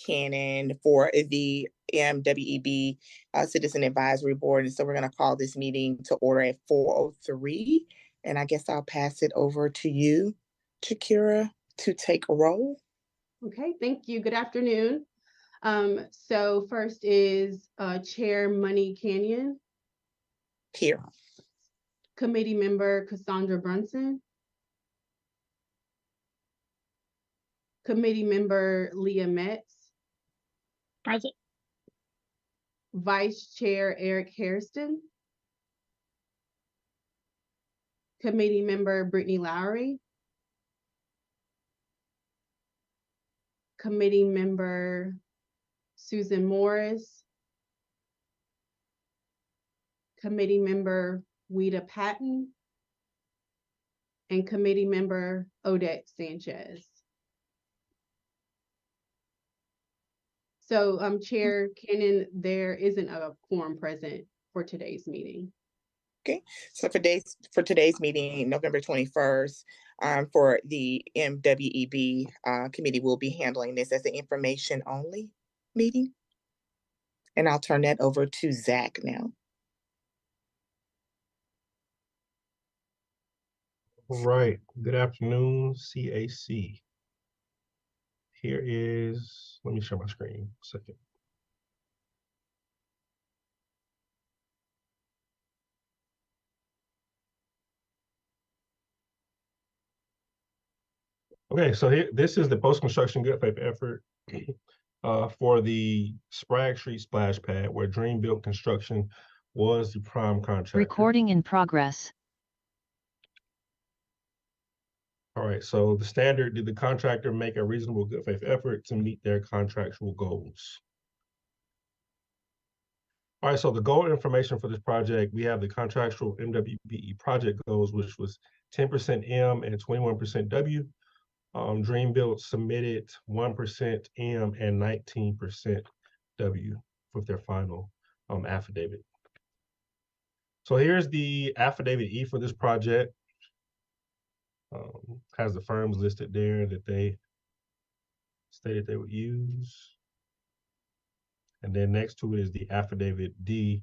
Cannon for the MWEB Citizen Advisory Board. And so we're going to call this meeting to order at 4:03. And I guess I'll pass it over to you, Shakira, to take a roll. Okay, thank you. Good afternoon. So first is Chair Money Canyon. Here. Committee Member Cassandra Brunson. Committee Member Leah Metz. Present. Vice Chair Eric Hairston. Committee Member Brittany Lowry. Committee Member Susan Morris. Committee Member Weta Patton. And Committee Member Odette Sanchez. So, Chair Cannon, there isn't a quorum present for today's meeting. Okay, so for today's meeting, November 21st, for the MWEB committee, will be handling this as an information only meeting. And I'll turn that over to Zach now. All right, good afternoon, CAC. Here is, let me share my screen a second. Okay, so here, this is the post-construction good faith effort for the Sprague Street splash pad, where Dream Built Construction was the prime contractor. Recording in progress. All right, so the standard, did the contractor make a reasonable good faith effort to meet their contractual goals? All right, so the goal information for this project, we have the contractual MWBE project goals, which was 10% M and 21% W. Dream Built submitted 1% M and 19% W with their final affidavit. So here's the affidavit E for this project. Has the firms listed there that they stated they would use. And then next to it is the affidavit D.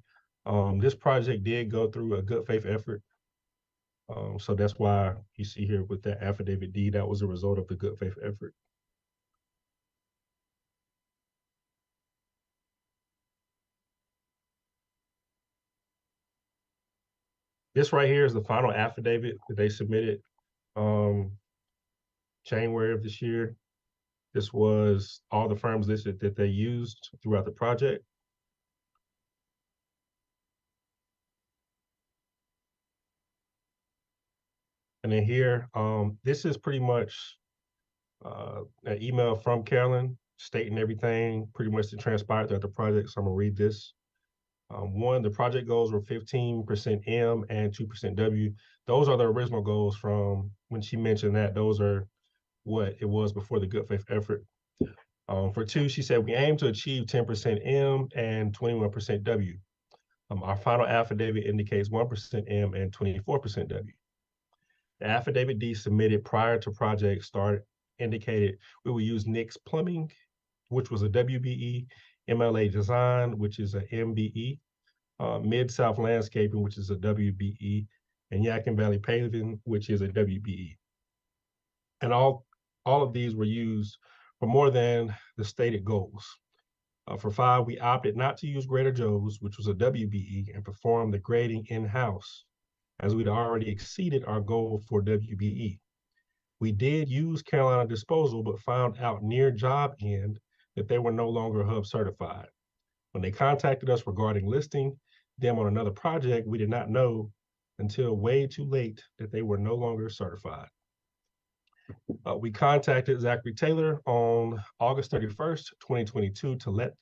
This project did go through a good faith effort. So that's why you see here with that affidavit D, that was a result of the good faith effort. This right here is the final affidavit that they submitted January of this year. This was all the firms listed that they used throughout the project. And then here, this is pretty much an email from Carolyn stating everything pretty much that transpired throughout the project. So I'm gonna read this. One, the project goals were 15% M and 2% W. Those are the original goals from when she mentioned that. Those are what it was before the good faith effort. For two, she said, we aim to achieve 10% M and 21% W. Our final affidavit indicates 1% M and 24% W. The affidavit D submitted prior to project start indicated we will use Nick's Plumbing, which was a WBE, MLA Design, which is a MBE, Mid-South Landscaping, which is a WBE, and Yadkin Valley Paving, which is a WBE. And all of these were used for more than the stated goals. For five, we opted not to use Greater Joe's, which was a WBE, and perform the grading in-house, as we'd already exceeded our goal for WBE. We did use Carolina Disposal, but found out near job end that they were no longer Hub certified. When they contacted us regarding listing them on another project, we did not know until way too late that they were no longer certified. We contacted Zachary Taylor on August 31st, 2022 to let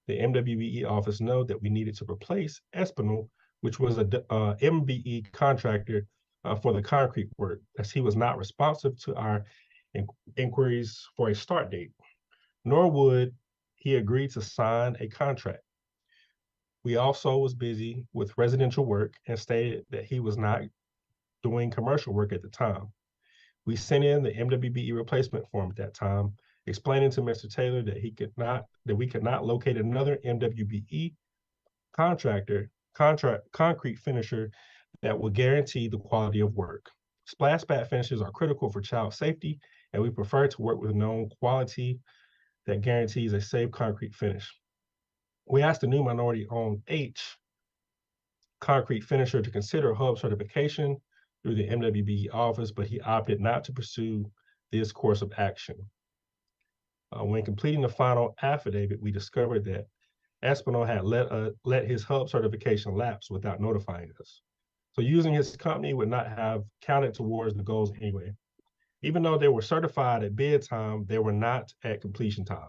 the MWBE office know that we needed to replace Espinal, which was a MBE contractor for the concrete work, as he was not responsive to our inquiries for a start date, nor would he agree to sign a contract. We also was busy with residential work and stated that he was not doing commercial work at the time. We sent in the MWBE replacement form at that time, explaining to Mr. Taylor that we could not locate another MWBE concrete finisher that will guarantee the quality of work. Splash pad finishes are critical for child safety, and we prefer to work with known quality that guarantees a safe concrete finish. We asked the new minority-owned H concrete finisher to consider hub certification through the MWBE office, but he opted not to pursue this course of action. When completing the final affidavit, we discovered that Espinal had let his hub certification lapse without notifying us. So using his company would not have counted towards the goals anyway. Even though they were certified at bid time, they were not at completion time.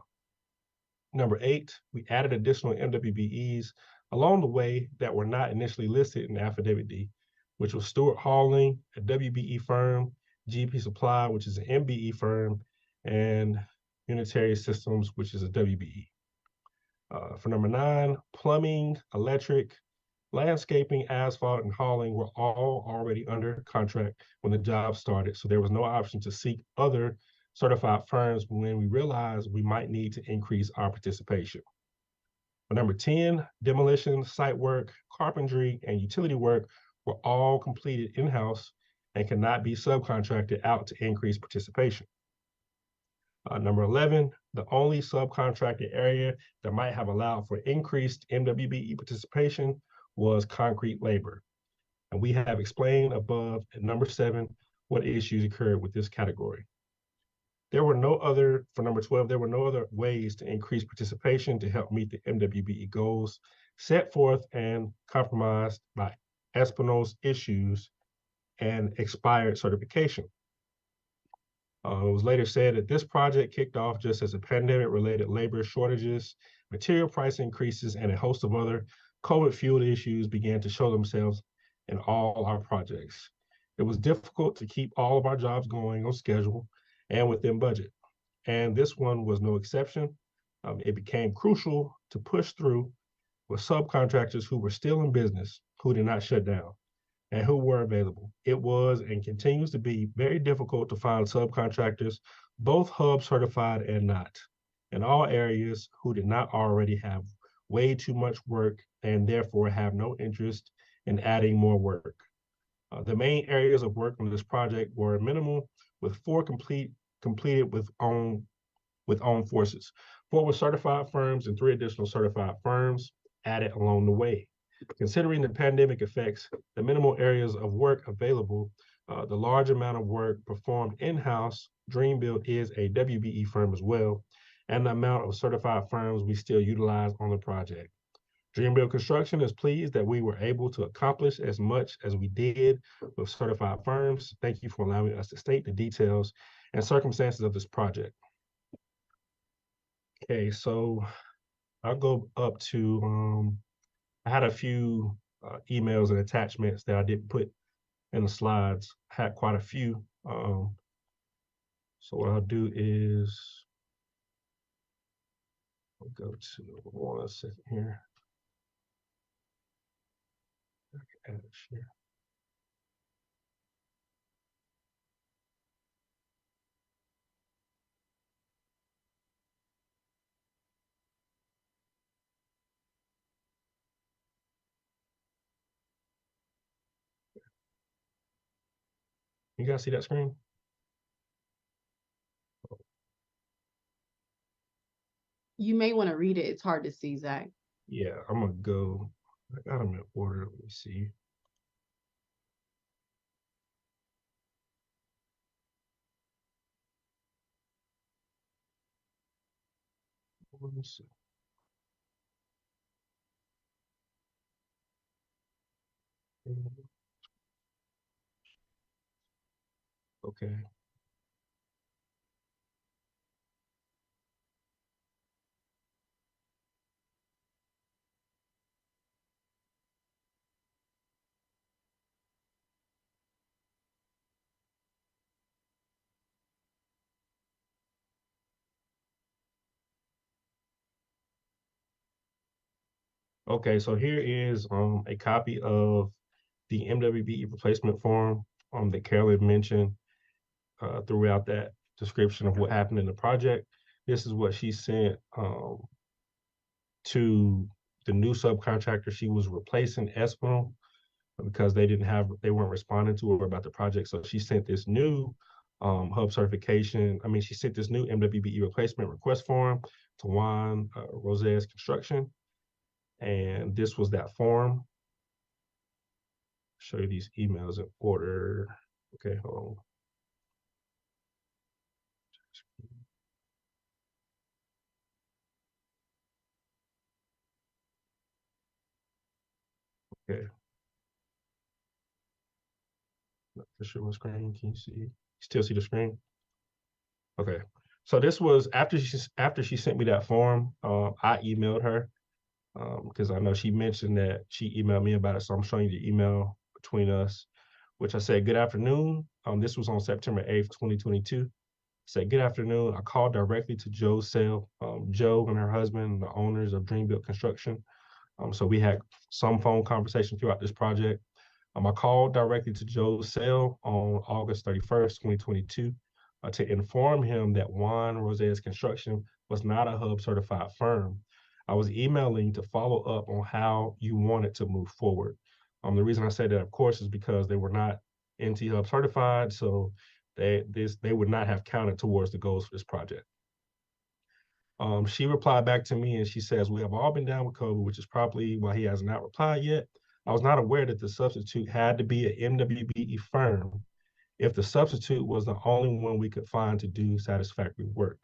Number 8, we added additional MWBEs along the way that were not initially listed in Affidavit D, which was Stewart Hauling, a WBE firm, GP Supply, which is an MBE firm, and Unitary Systems, which is a WBE. For number 9, plumbing, electric, landscaping, asphalt, and hauling were all already under contract when the job started, so there was no option to seek other certified firms when we realized we might need to increase our participation. For number 10, demolition, site work, carpentry, and utility work were all completed in-house and cannot be subcontracted out to increase participation. Number 11, the only subcontracted area that might have allowed for increased MWBE participation was concrete labor. And we have explained above at number 7 what issues occurred with this category. For number 12, there were no other ways to increase participation to help meet the MWBE goals set forth and compromised by Espinal's issues and expired certification. It was later said that this project kicked off just as the pandemic-related labor shortages, material price increases, and a host of other COVID-fueled issues began to show themselves in all our projects. It was difficult to keep all of our jobs going on schedule and within budget, and this one was no exception. It became crucial to push through with subcontractors who were still in business, who did not shut down, and who were available. It was and continues to be very difficult to find subcontractors, both hub certified and not, in all areas who did not already have way too much work and therefore have no interest in adding more work. The main areas of work on this project were minimal, with 4 completed with own forces. 4 were certified firms and 3 additional certified firms added along the way. Considering the pandemic effects, the minimal areas of work available, the large amount of work performed in-house, Dreambuild is a WBE firm as well, and the amount of certified firms we still utilize on the project. Dreambuild Construction is pleased that we were able to accomplish as much as we did with certified firms. Thank you for allowing us to state the details and circumstances of this project. Okay, so I'll go up to, I had a few emails and attachments that I didn't put in the slides. I had quite a few. So what I'll do is, I'll go to 1 second here. Add it here. You guys see that screen? You may want to read it. It's hard to see, Zach. Yeah, I'm gonna go, I got them in order, let me see. Okay. Okay, so here is a copy of the MWBE replacement form that Carolyn mentioned throughout that description of what happened in the project. this is what she sent to the new subcontractor. She was replacing Espinal because they weren't responding to her about the project. So she sent this new hub certification. I mean, she sent this new MWBE replacement request form to Juan Rosez Construction. And this was that form. Show you these emails in order. Okay, hold on. Okay. Not for sure what screen. Can you see? Still see the screen? Okay. So this was after she sent me that form. I emailed her because I know she mentioned that she emailed me about it. So I'm showing you the email between us, which I said, "Good afternoon." This was on September 8th, 2022. Said, "Good afternoon. I called directly to Joe's cell. Joe and her husband, the owners of Dreambuilt Construction. So we had some phone conversation throughout this project. I called directly to Joe's cell on August 31st, 2022, to inform him that Juan Rosez Construction was not a hub certified firm. I was emailing to follow up on how you wanted to move forward. The reason I say that, of course, is because they were not NT Hub certified, so they would not have counted towards the goals for this project." She replied back to me and she says, "We have all been down with COVID, which is probably why he has not replied yet. I was not aware that the substitute had to be an MWBE firm if the substitute was the only one we could find to do satisfactory work,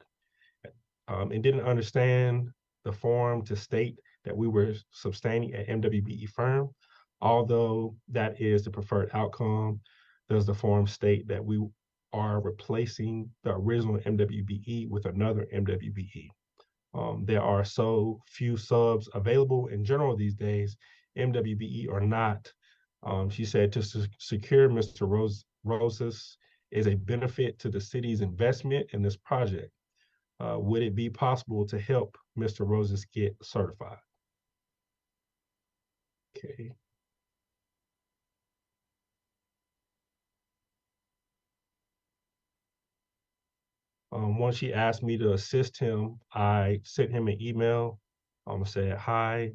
and didn't understand the form to state that we were sustaining an MWBE firm. Although that is the preferred outcome, does the form state that we are replacing the original MWBE with another MWBE? There are so few subs available in general these days, MWBE or not." She said, "To secure Mr. Rosas is a benefit to the city's investment in this project. Would it be possible to help Mr. Rosas get certified?" Okay. Once she asked me to assist him, I sent him an email, said, "Hi,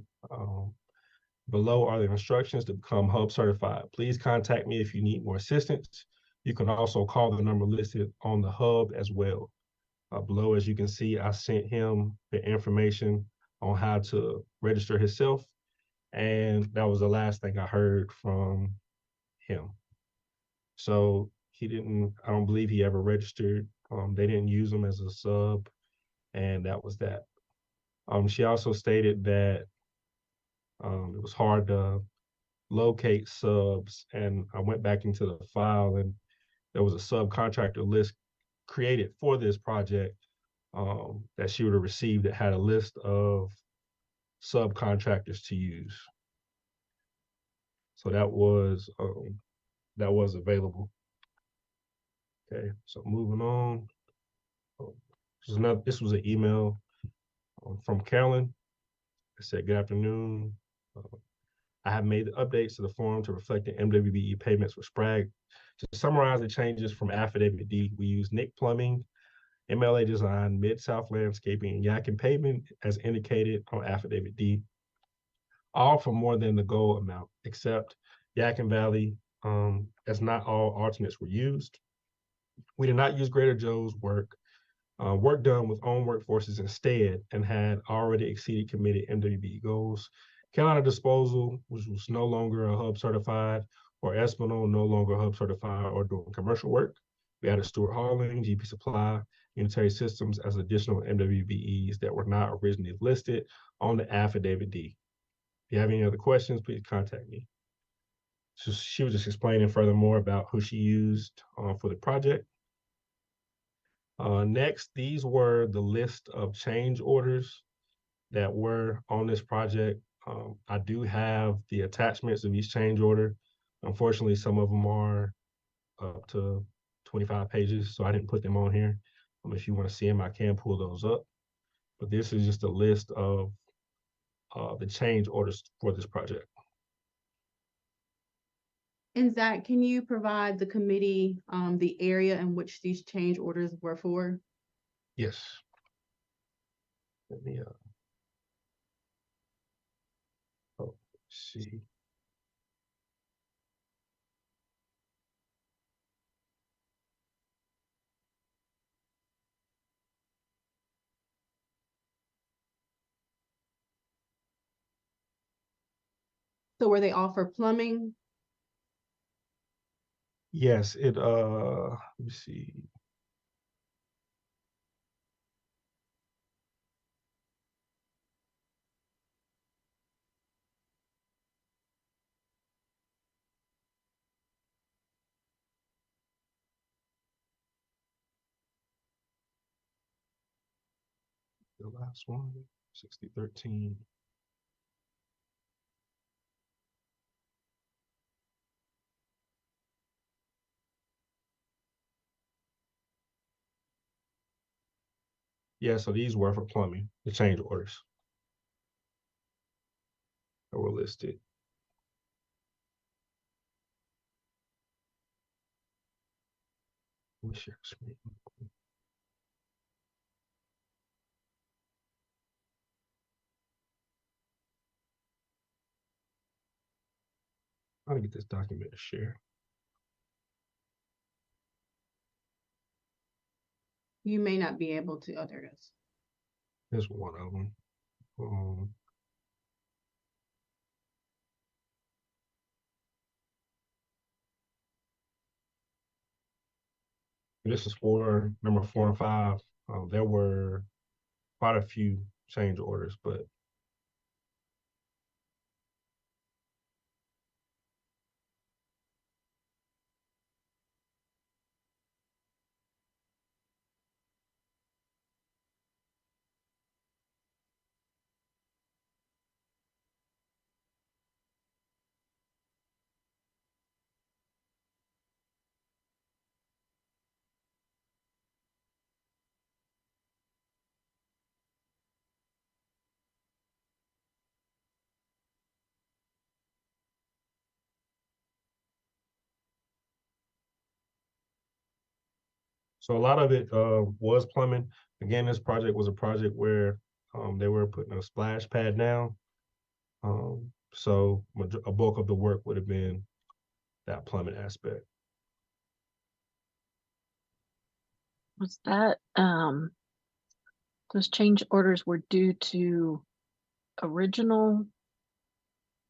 below are the instructions to become hub certified. Please contact me if you need more assistance. You can also call the number listed on the hub as well." Below, as you can see, I sent him the information on how to register himself, and that was the last thing I heard from him. So I don't believe he ever registered. They didn't use him as a sub, and that was that. She also stated that it was hard to locate subs, and I went back into the file and there was a subcontractor list created for this project that she would have received that had a list of subcontractors to use. So that was available. Okay, so moving on. This was an email from Carolyn. It said, "Good afternoon. I have made the updates to the form to reflect the MWBE payments for Sprague. To summarize the changes from Affidavit D, we use Nick Plumbing, MLA Design, Mid-South Landscaping, and Yakin Pavement as indicated on Affidavit D, all for more than the goal amount, except Yakin Valley, as not all alternates were used. We did not use Greater Joe's work done with own workforces instead, and had already exceeded committed MWBE goals. Carolina Disposal, which was no longer a hub certified, or Espinal, no longer hub certified or doing commercial work. We added Stewart Hauling, GP Supply, Unitary Systems as additional MWBEs that were not originally listed on the Affidavit D. If you have any other questions, please contact me. So she was just explaining furthermore about who she used for the project. Next, these were the list of change orders that were on this project. I do have the attachments of each change order. Unfortunately, some of them are up to 25 pages, so I didn't put them on here. If you want to see them, I can pull those up. But this is just a list of the change orders for this project. And Zach, can you provide the committee the area in which these change orders were for? Yes. Let me let's see. So were they all for plumbing? Yes, let me see. The last one, 6013. Yeah, so these were for plumbing, the change orders that were listed. Let me share the screen. How to get this document to share. You may not be able to. Oh, there it is. Here's one of them. This is for number 4 and 5. There were quite a few change orders, but so a lot of it was plumbing. Again, this project was a project where they were putting a splash pad down. So a bulk of the work would have been that plumbing aspect. Was that those change orders were due to original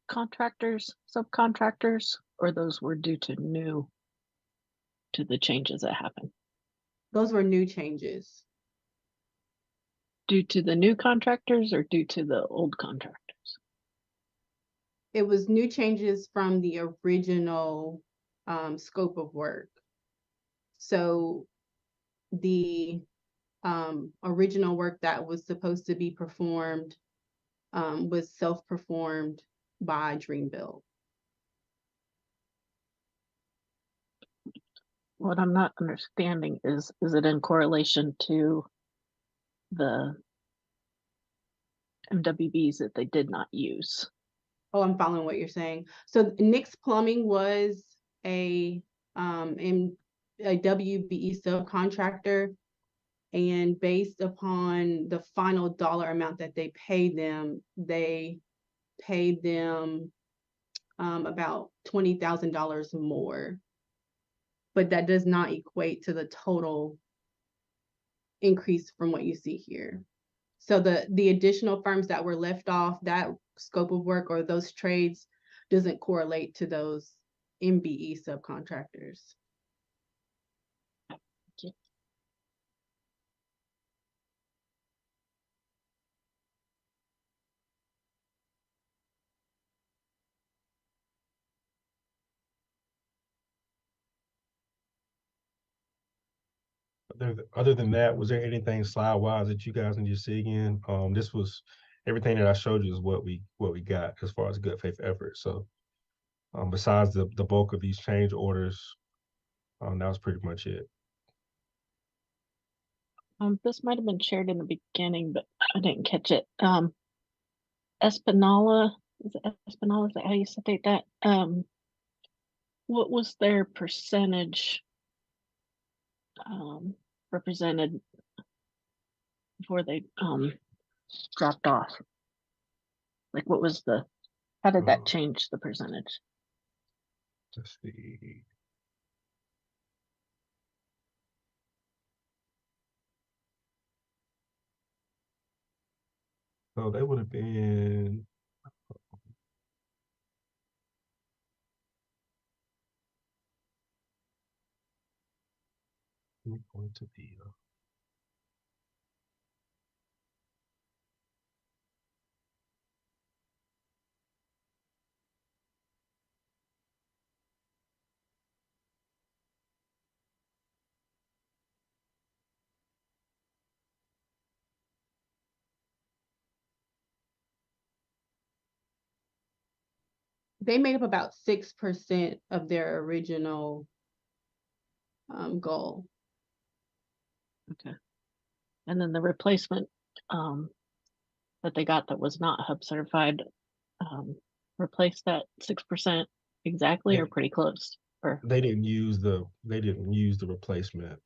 contractors, subcontractors, or those were due to the changes that happened? Those were new changes. Due to the new contractors or due to the old contractors? It was new changes from the original scope of work. So the original work that was supposed to be performed was self-performed by Dreamville. What I'm not understanding is it in correlation to the MWBs that they did not use? Oh, I'm following what you're saying. So Nick's Plumbing was a WBE subcontractor, and based upon the final dollar amount that they paid them about $20,000 more. But that does not equate to the total increase from what you see here. So the additional firms that were left off, that scope of work or those trades doesn't correlate to those MBE subcontractors. Other than that, was there anything slide-wise that you guys need to see again? This was everything that I showed you is what we got as far as good faith effort. So besides the bulk of these change orders, that was pretty much it. This might have been shared in the beginning, but I didn't catch it. Espanola, is it Espanola? Is that how you state that? What was their percentage represented before they dropped off? Like what was how did that Oh. change the percentage? Let's see. So they would have been. Let me go into the. They made up about 6% of their original goal. Okay. And then the replacement that they got that was not hub certified, replaced that 6% exactly, or pretty close? Or They didn't use the replacement.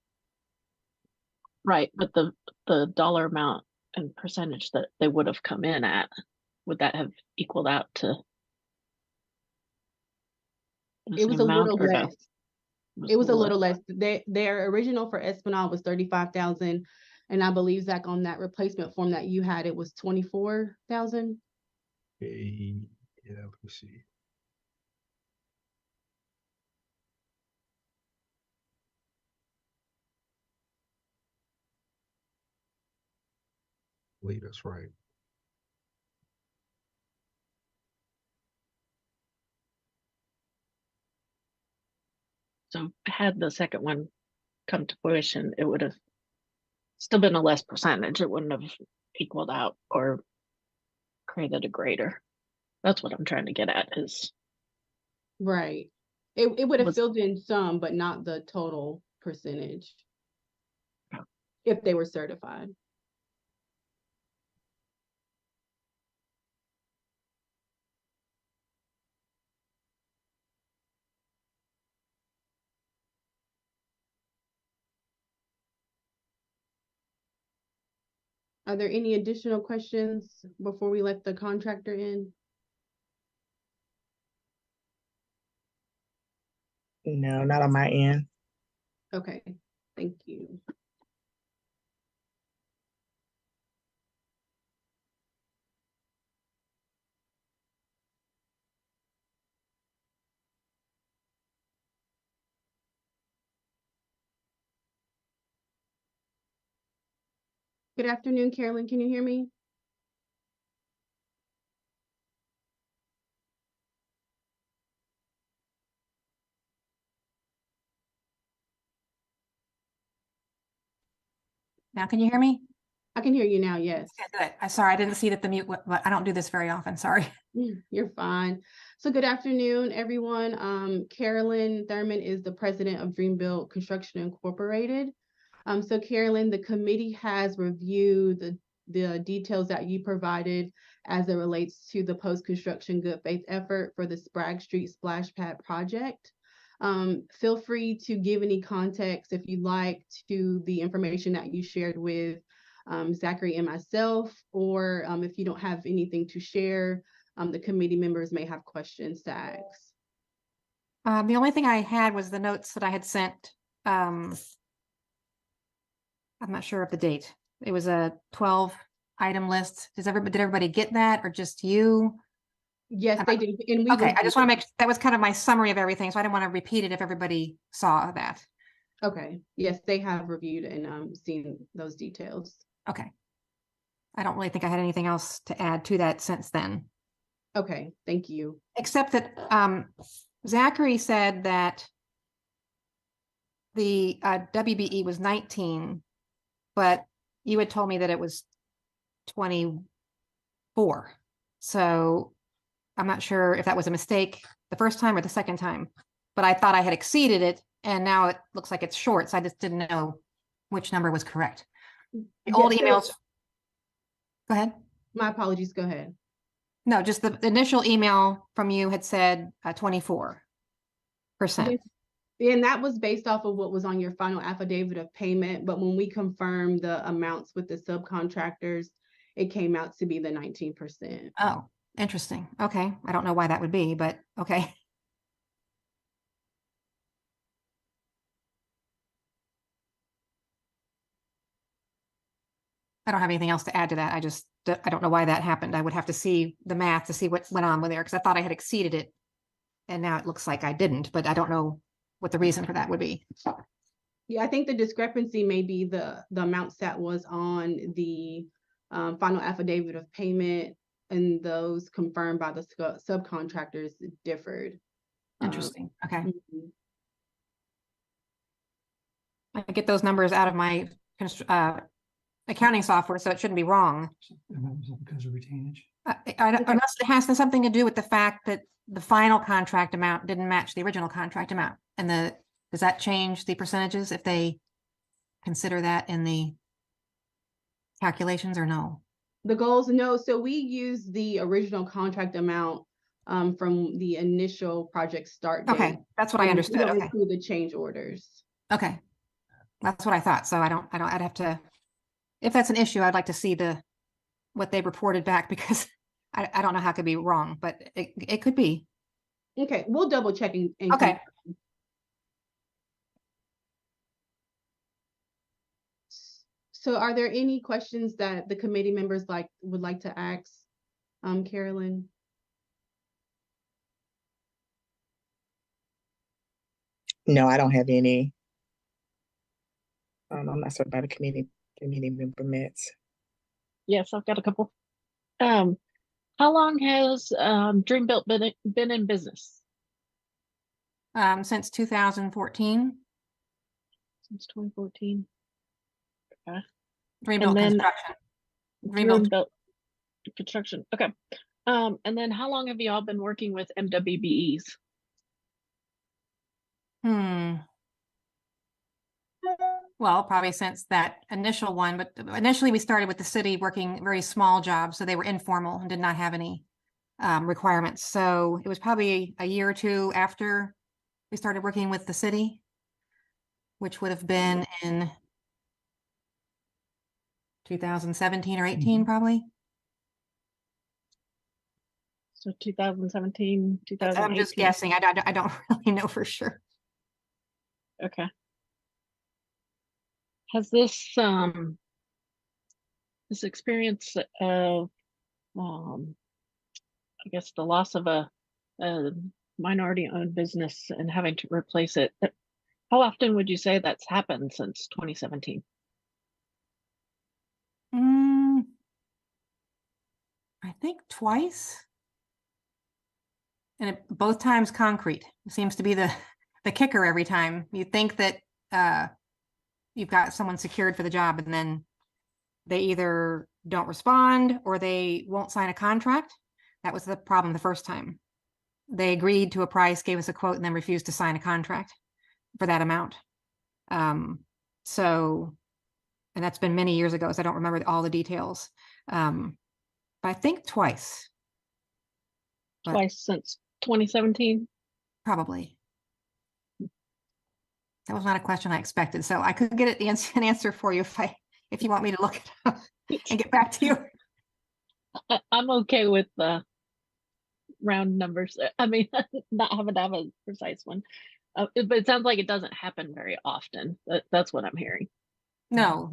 right, but the dollar amount and percentage that they would have come in at, would that have equaled out to the It was same a amount, little or no? less. It was a little less. Their original for Esplanade was 35,000, and I believe, Zach, on that replacement form that you had, it was 24,000. Okay, yeah, let me see. I believe that's right. So had the second one come to fruition, it would have still been a less percentage. It wouldn't have equaled out or created a greater. That's what I'm trying to get at is. Right. It would have Was- filled in some, but not the total percentage. Oh. If they were certified. Are there any additional questions before we let the contractor in? No, not on my end. Okay, thank you. Good afternoon, Carolyn. Can you hear me? Now, can you hear me? I can hear you now, yes. Okay, good. I'm sorry, I didn't see that the mute, but I don't do this very often, sorry. You're fine. So good afternoon, everyone. Carolyn Thurman is the president of Dreambuild Construction Incorporated. So Carolyn, the committee has reviewed the details that you provided as it relates to the post-construction good faith effort for the Sprague Street Splash Pad project. Feel free to give any context if you'd like to the information that you shared with Zachary and myself, or if you don't have anything to share, the committee members may have questions to ask. The only thing I had was the notes that I had sent. I'm not sure of the date. It was a 12 item list. Did everybody get that, or just you? Yes, they did. And we okay, I just want to make that was kind of my summary of everything, so I didn't want to repeat it if everybody saw that. Okay. Yes, they have reviewed and seen those details. Okay. I don't really think I had anything else to add to that since then. Okay, thank you. Except that Zachary said that the WBE was 19, but you had told me that it was 24. So I'm not sure if that was a mistake the first time or the second time, but I thought I had exceeded it, and now it looks like it's short. So I just didn't know which number was correct. The old emails. Go ahead. My apologies. Go ahead. No, just the initial email from you had said 24%. And that was based off of what was on your final affidavit of payment. But when we confirmed the amounts with the subcontractors, it came out to be the 19%. Oh, interesting. Okay. I don't know why that would be, but okay. I don't have anything else to add to that. I don't know why that happened. I would have to see the math to see what went on with there, because I thought I had exceeded it. And now it looks like I didn't, but I don't know what the reason for that would be. Yeah, I think the discrepancy may be the amounts that was on the final affidavit of payment, and those confirmed by the subcontractors differed. Interesting. Okay. Mhm. I get those numbers out of my accounting software, so it shouldn't be wrong. Because of retainage. Unless it has something to do with the fact that the final contract amount didn't match the original contract amount. And does that change the percentages if they consider that in the calculations or no? The goals, no. So we use the original contract amount from the initial project start date. Okay, that's what I We understood. don't Okay. include the change orders. Okay. That's what I thought. So I'd have to, if that's an issue, I'd like to see what they reported back, because I don't know how it could be wrong, but it could be. Okay, we'll double check and Okay. So are there any questions that the committee members would like to ask Carolyn? No, I don't have any. I'm not certain about the committee member minutes. Yes, I've got a couple. How long has Dreambuilt been in business? Since 2014. Since 2014. Okay. Dreambuilt then construction. Dreambuilt construction. Okay. And then how long have you all been working with MWBEs? Well, probably since that initial one, but initially we started with the city working very small jobs, so they were informal and did not have any requirements. So it was probably a year or two after we started working with the city, which would have been in 2017 or 18, probably. So 2017, 2018. I'm just guessing. I don't really know for sure. Okay. Has this this experience of I guess the loss of a minority-owned business and having to replace it, how often would you say that's happened since 2017? I think twice. And both times concrete. It seems to be the kicker every time. You think that you've got someone secured for the job, and then they either don't respond or they won't sign a contract. That was the problem the first time. They agreed to a price, gave us a quote, and then refused to sign a contract for that amount. So, and that's been many years ago, so I don't remember all the details. But I think twice. Twice since 2017? Probably. That was not a question I expected, so I could get an answer for you if you want me to look it up and get back to you. I'm okay with round numbers. I mean, not having to have a precise one, but it sounds like it doesn't happen very often. That's what I'm hearing. No,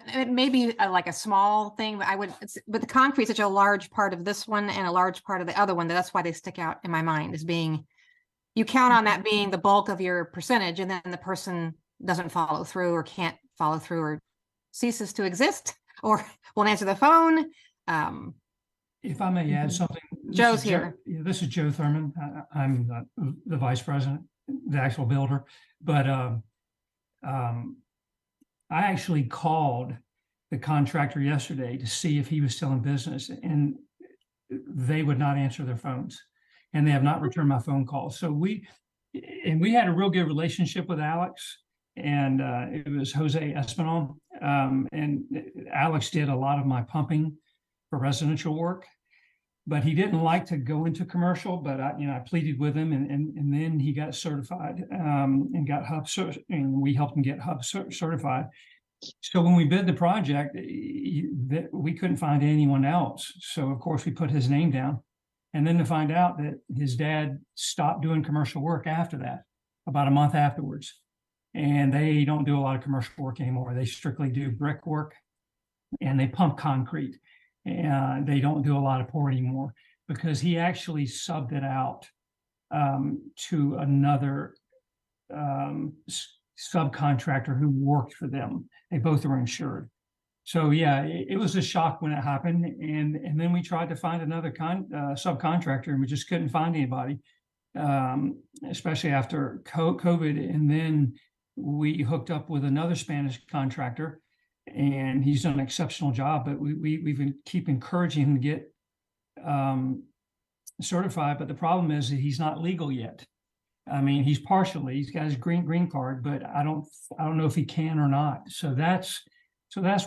it may be like a small thing, but the concrete is such a large part of this one and a large part of the other one, that's why they stick out in my mind as being, you count on that being the bulk of your percentage, and then the person doesn't follow through or can't follow through or ceases to exist or won't answer the phone. If I may add something. Joe's here. This is Joe Thurman. I'm the vice president, the actual builder. But I actually called the contractor yesterday to see if he was still in business, and they would not answer their phones, and they have not returned my phone calls. So we had a real good relationship with Alex, and it was Jose Espinal, and Alex did a lot of my pumping for residential work, but he didn't like to go into commercial. But I pleaded with him, and then he got certified and got Hub, and we helped him get Hub certified. So when we bid the project, we couldn't find anyone else. So of course we put his name down. And then to find out that his dad stopped doing commercial work after that, about a month afterwards. And they don't do a lot of commercial work anymore. They strictly do brick work and they pump concrete. And they don't do a lot of pour anymore because he actually subbed it out to another subcontractor who worked for them. They both were insured. So yeah, it was a shock when it happened. And then we tried to find another subcontractor and we just couldn't find anybody, especially after COVID. And then we hooked up with another Spanish contractor and he's done an exceptional job, but we've been keep encouraging him to get certified. But the problem is that he's not legal yet. I mean, he's he's got his green card, but I don't know if he can or not. So that's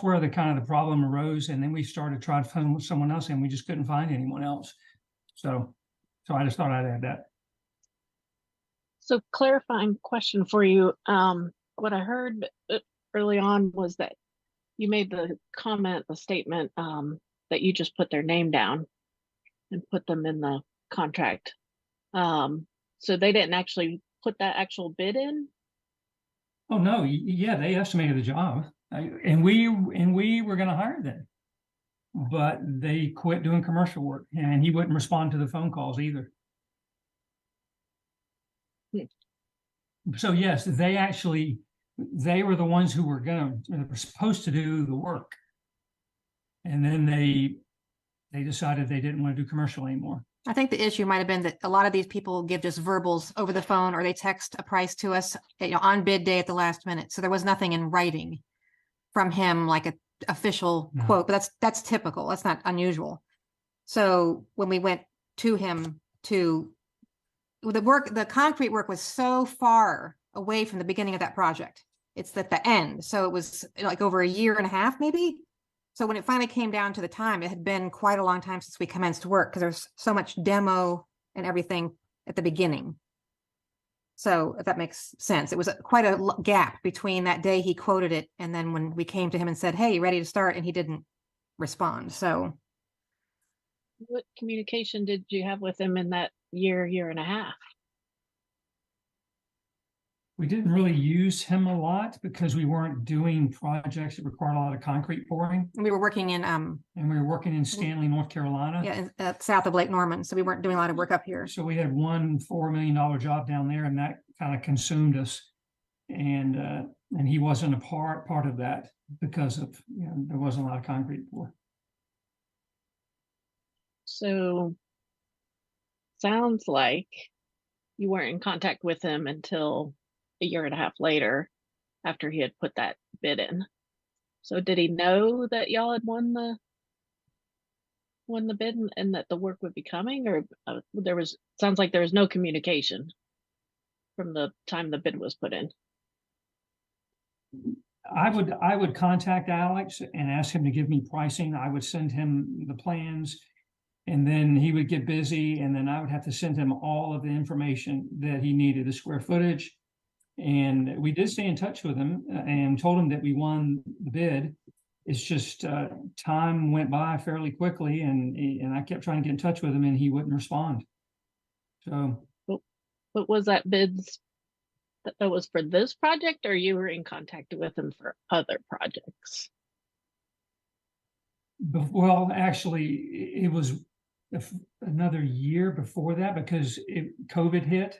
where the problem arose. And then we started trying to find someone else and we just couldn't find anyone else. So I just thought I'd add that. So clarifying question for you. What I heard early on was that you made the statement that you just put their name down and put them in the contract. So they didn't actually put that actual bid in? Oh, no. Yeah, they estimated the job. And we were going to hire them. But they quit doing commercial work and he wouldn't respond to the phone calls either. So yes, they were the ones who were supposed to do the work. And then they decided they didn't want to do commercial anymore. I think the issue might have been that a lot of these people give just verbals over the phone or they text a price to us, on bid day at the last minute. So there was nothing in writing from him, like an official quote, but that's typical. That's not unusual. So when we went to him the concrete work was so far away from the beginning of that project. It's at the end. So it was like over a year and a half, maybe. So when it finally came down to the time, it had been quite a long time since we commenced work because there's so much demo and everything at the beginning. So if that makes sense, it was quite a gap between that day he quoted it and then when we came to him and said, hey, you ready to start? And he didn't respond. So what communication did you have with him in that year and a half? We didn't really use him a lot because we weren't doing projects that required a lot of concrete pouring. we were working in Stanley, North Carolina. Yeah, south of Lake Norman. So we weren't doing a lot of work up here. So we had one $4 million job down there and that kind of consumed us. And he wasn't a part of that because of, there wasn't a lot of concrete pour. So sounds like you weren't in contact with him until a year and a half later after he had put that bid in. So did he know that y'all had won the bid and that the work would be coming, or sounds like there was no communication from the time the bid was put in? I would contact Alex and ask him to give me pricing. I would send him the plans and then he would get busy and then I would have to send him all of the information that he needed, the square footage. And we did stay in touch with him and told him that we won the bid. It's just time went by fairly quickly and I kept trying to get in touch with him and he wouldn't respond. So. But was that bids that was for this project or you were in contact with him for other projects? Well, actually, it was another year before that because COVID hit.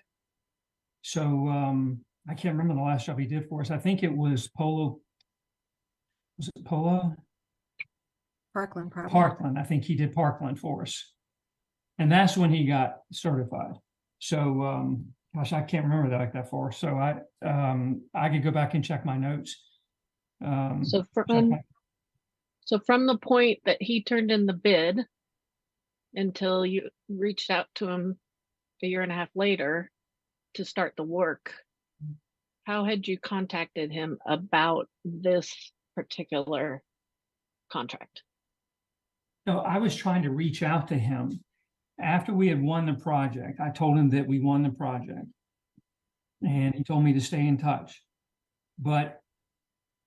So I can't remember the last job he did for us. I think it was Polo. Was it Polo? Parkland, probably. Parkland. I think he did Parkland for us. And that's when he got certified. So, gosh, I can't remember that like that far. So I could go back and check my notes. So from the point that he turned in the bid until you reached out to him a year and a half later to start the work, how had you contacted him about this particular contract? So I was trying to reach out to him after we had won the project. I told him that we won the project and he told me to stay in touch. But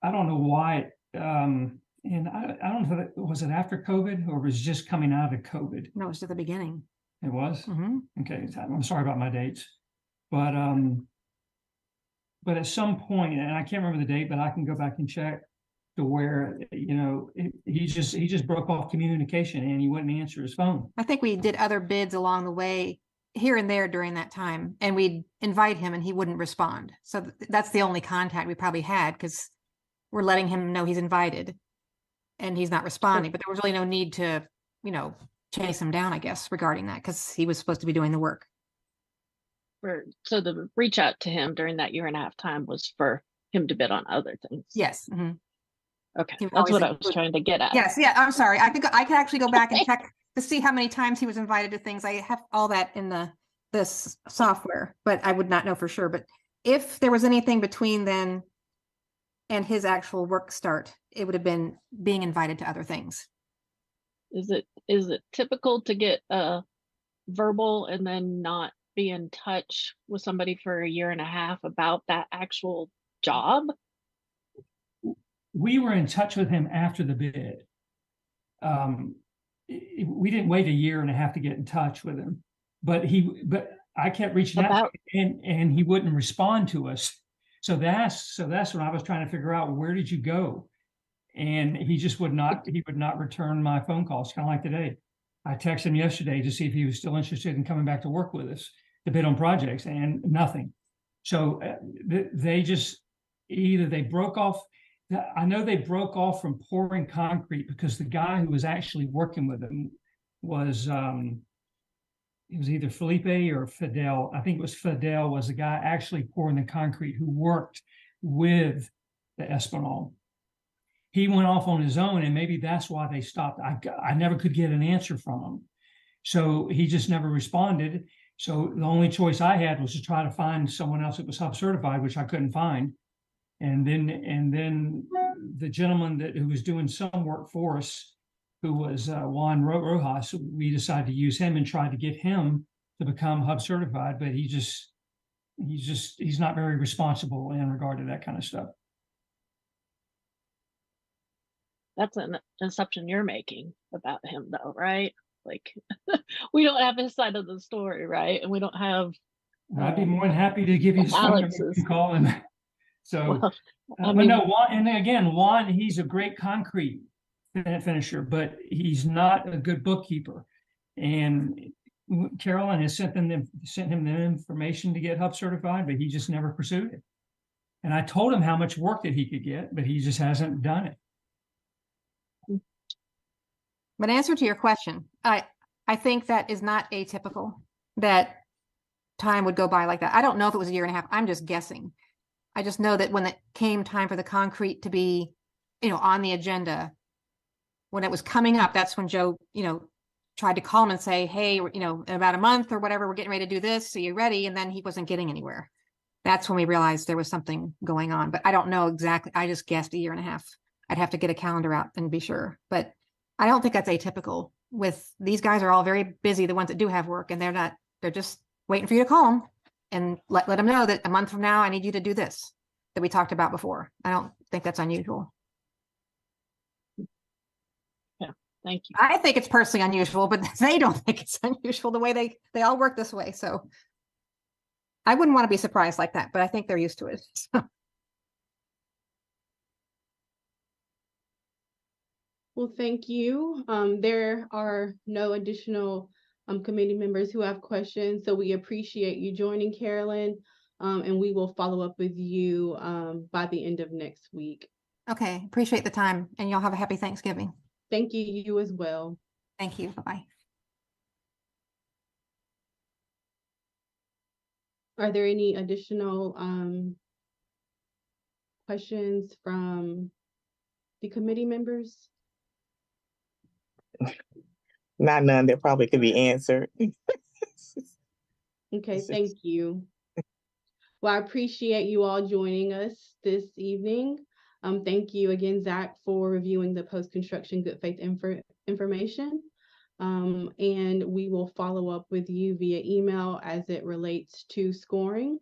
I don't know why, and I don't know if it was it after COVID or was just coming out of COVID. No, it's at the beginning. It was? Mhm. Okay, I'm sorry about my dates. But at some point, and I can't remember the date, but I can go back and check to where, you know, he just broke off communication and he wouldn't answer his phone. I think we did other bids along the way here and there during that time, and we'd invite him and he wouldn't respond. So that's the only contact we probably had, because we're letting him know he's invited and he's not responding, but there was really no need to, you know, chase him down, I guess, regarding that, because he was supposed to be doing the work. So the reach out to him during that 1.5 year time was for him to bid on other things. Yes. Mhm. Okay, He would that's always what I was include- trying to get at. Yes. Yeah. I'm sorry. I think I could actually go back and check to see how many times he was invited to things. I have all that in this software, but I would not know for sure. But if there was anything between then and his actual work start, it would have been being invited to other things. Is it typical to get a verbal and then not be in touch with somebody for 1.5 years about that actual job? We were in touch with him after the bid. We didn't wait 1.5 years to get in touch with him, but I kept reaching out to him and he wouldn't respond to us. So that's when I was trying to figure out, where did you go? And he just would not return my phone calls, kind of like today. I texted him yesterday to see if he was still interested in coming back to work with us to bid on projects, and nothing. So they just, either they broke off. I know they broke off from pouring concrete because the guy who was actually working with them was, it was either Felipe or Fidel. I think it was Fidel was the guy actually pouring the concrete who worked with the Espinal. He went off on his own, and maybe that's why they stopped. I never could get an answer from him. So he just never responded. So the only choice I had was to try to find someone else that was hub certified, which I couldn't find. And then the gentleman who was doing some work for us, who was Juan Rojas, we decided to use him and tried to get him to become hub certified, but he's not very responsible in regard to that kind of stuff. That's an assumption you're making about him, though, right? Like, we don't have his side of the story, right? And we don't have. I'd be more than happy to give you some call him. So, well, but no, Juan, and again, Juan, he's a great concrete finisher, but he's not a good bookkeeper. And Carolyn has sent him the information to get hub certified, but he just never pursued it. And I told him how much work that he could get, but he just hasn't done it. But answer to your question, I think that is not atypical, that time would go by like that. I don't know if it was 1.5 years. I'm just guessing. I just know that when it came time for the concrete to be, on the agenda, when it was coming up, that's when Joe, tried to call him and say, hey, in about a month or whatever, we're getting ready to do this. So you ready? And then he wasn't getting anywhere. That's when we realized there was something going on, but I don't know exactly. I just guessed 1.5 years. I'd have to get a calendar out and be sure, but I don't think that's atypical. With these guys are all very busy, the ones that do have work, and they're just waiting for you to call them and let them know that a month from now, I need you to do this that we talked about before. I don't think that's unusual. Yeah, thank you. I think it's personally unusual, but they don't think it's unusual the way they all work this way. So I wouldn't want to be surprised like that, but I think they're used to it. So. Well, thank you. There are no additional committee members who have questions, so we appreciate you joining, Carolyn, and we will follow up with you by the end of next week. Okay, appreciate the time, and y'all have a happy Thanksgiving. Thank you, you as well. Thank you. Bye-bye. Are there any additional questions from the committee members? Not none that probably could be answered. Okay, thank you. Well, I appreciate you all joining us this evening. Thank you again, Zach, for reviewing the post-construction good faith information. And we will follow up with you via email as it relates to scoring.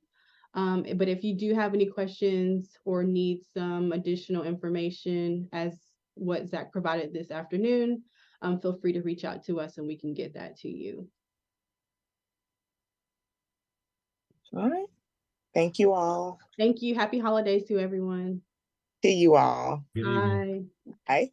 But if you do have any questions or need some additional information as what Zach provided this afternoon, feel free to reach out to us and we can get that to you. All right. Thank you all. Thank you. Happy holidays to everyone. To you all. Good evening. Bye. Bye.